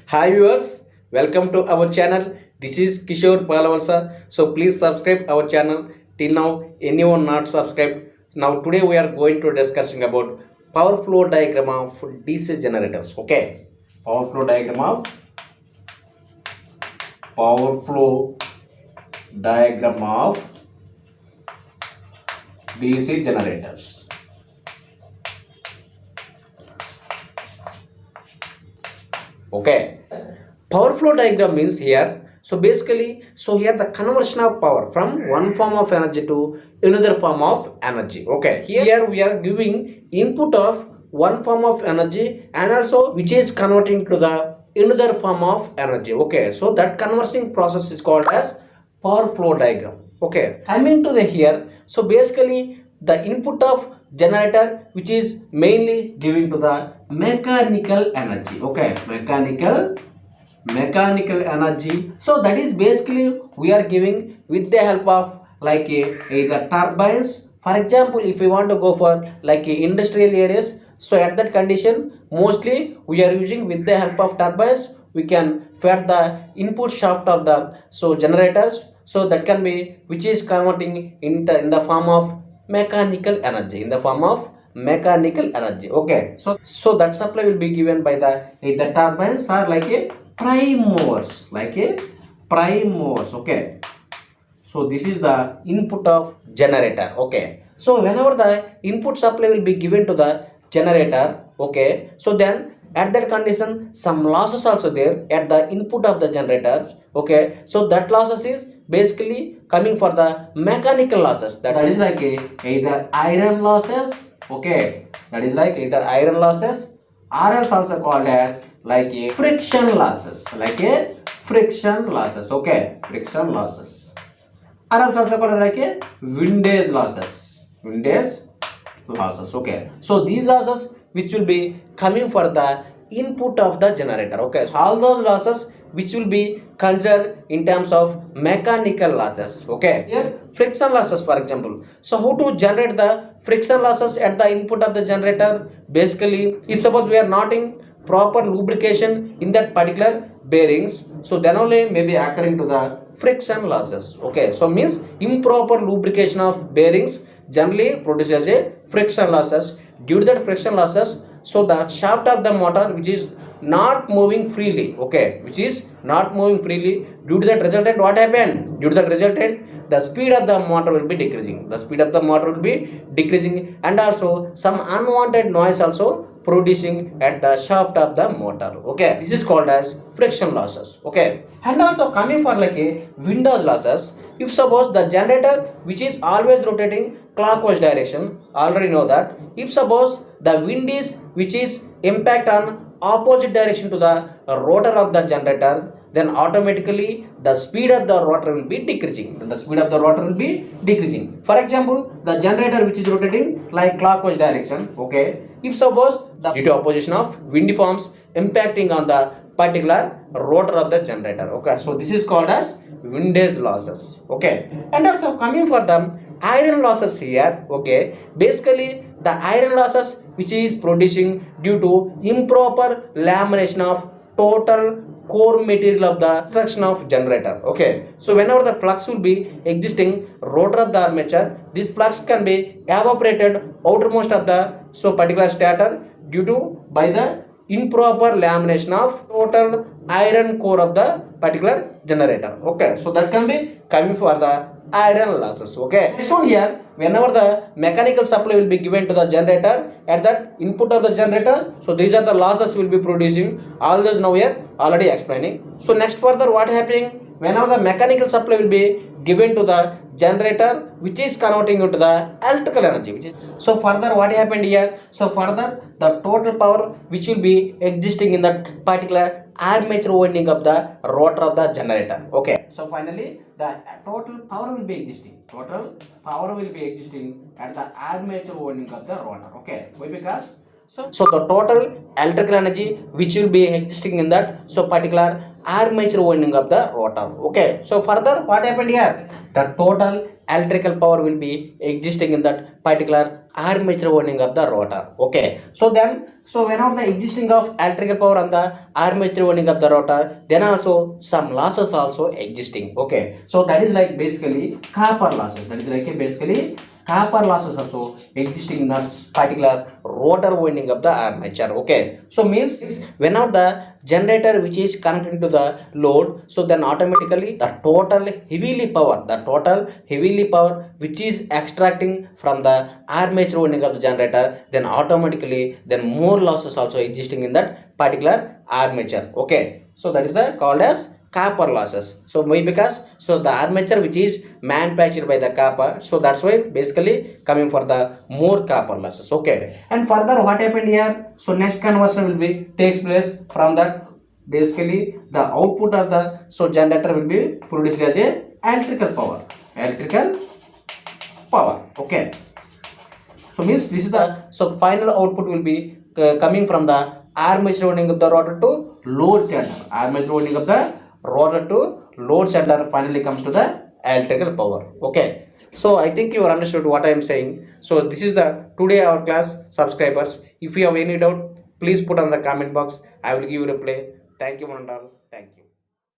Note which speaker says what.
Speaker 1: Hi viewers, welcome to our channel. This is Kishore Palavalsa. So please subscribe our channel. Till now, anyone not subscribed. Now today we are going to discussing about power flow diagram of DC generators. Okay, power flow diagram of power flow diagram of DC generators. Okay, power flow diagram means here. So basically, here the conversion of power from one form of energy to another form of energy. Okay, here we are giving input of one form of energy and also which is converting to the another form of energy. Okay, so that conversion process is called as power flow diagram. Okay, coming to the here. So basically, the input of generator which is mainly giving to the mechanical energy. Okay, mechanical energy. So that is basically we are giving with the help of like either turbines. For example, if we want to go for like industrial areas, so at that condition mostly we are using with the help of turbines. We can fed the input shaft of the generators, so that can be which is converting in the form of mechanical energy, okay. So that supply will be given by the either turbines or like a prime movers, okay. So this is the input of generator, okay. So whenever the input supply will be given to the generator, okay, so then at that condition some losses also there at the input of the generators, okay. So that losses is basically coming for the mechanical losses, that is like either iron losses, okay, that is like either iron losses or else also called as like a friction losses, okay, friction losses, or else also called like a windage losses, okay. So these losses which will be coming for the input of the generator, okay. So all those losses which will be considered in terms of mechanical losses, okay. Here friction losses, for example. So how to generate the friction losses at the input of the generator? Basically, if suppose we are not in proper lubrication in that particular bearings, so then only maybe occurring to the friction losses, okay. So means improper lubrication of bearings generally produces a friction losses. Due to that friction losses, so the shaft of the motor which is not moving freely, okay, due to that resultant, what happened? Due to that resultant, the speed of the motor will be decreasing, and also some unwanted noise also producing at the shaft of the motor, okay. This is called as friction losses, okay. And also coming for like a windage losses, if suppose the generator which is always rotating clockwise direction, already know that if suppose the wind is which is impact on opposite direction to the rotor of the generator, then automatically the speed of the rotor will be decreasing. For example, the generator which is rotating like clockwise direction, okay. If suppose the due to opposition of wind forms impacting on the particular rotor of the generator, okay. So this is called as windage losses, okay. And also coming for the iron losses here, okay. Basically the iron losses which is producing due to improper lamination of total core material of the construction of generator, okay. So whenever the flux will be existing rotor of the armature, this flux can be evaporated outermost of the particular stator due to by the improper lamination of total iron core of the particular generator, okay. So that can be coming for the iron losses, okay. Next one here, whenever the mechanical supply will be given to the generator at that input of the generator, so these are the losses will be producing. All those now here already explaining. So next further what happening, whenever the mechanical supply will be given to the generator which is converting into the electrical energy, which is, so further what happened here, so further the total power which will be existing in that particular armature winding of the rotor of the generator, okay. So finally the total power will be existing at the armature winding of the rotor, okay. Why? Because so the total electrical energy which will be existing in that particular armature winding of the rotor, okay. So further what happened here, the total electrical power will be existing in that particular armature winding of the rotor. Okay, so then, so whenever the existing of electrical power on the armature winding of the rotor, then also some losses also existing. Okay, so that is like basically copper losses, that is like basically copper losses also existing in that particular rotor winding of the armature. Okay, so means whenever the generator which is connected to the load, so then automatically the total heavily power which is extracting from the armature winding of the generator, then automatically then more losses also existing in that particular armature. Okay, so that is the called as copper losses. So why? Because so the armature which is manufactured by the copper, so that's why basically coming for the more copper losses. Okay, and further what happened here, so next conversion will be takes place from that basically the output of the so generator will be produced as a electrical power. Okay, so means this is the so final output will be coming from the armature winding of the rotor to load center. Armature winding of the rotor to load center finally comes to the electrical power. Okay, so I think you understood what I am saying. So this is the today our class. Subscribers, if you have any doubt, please put on the comment box. I will give you reply. Thank you one and all. Thank you.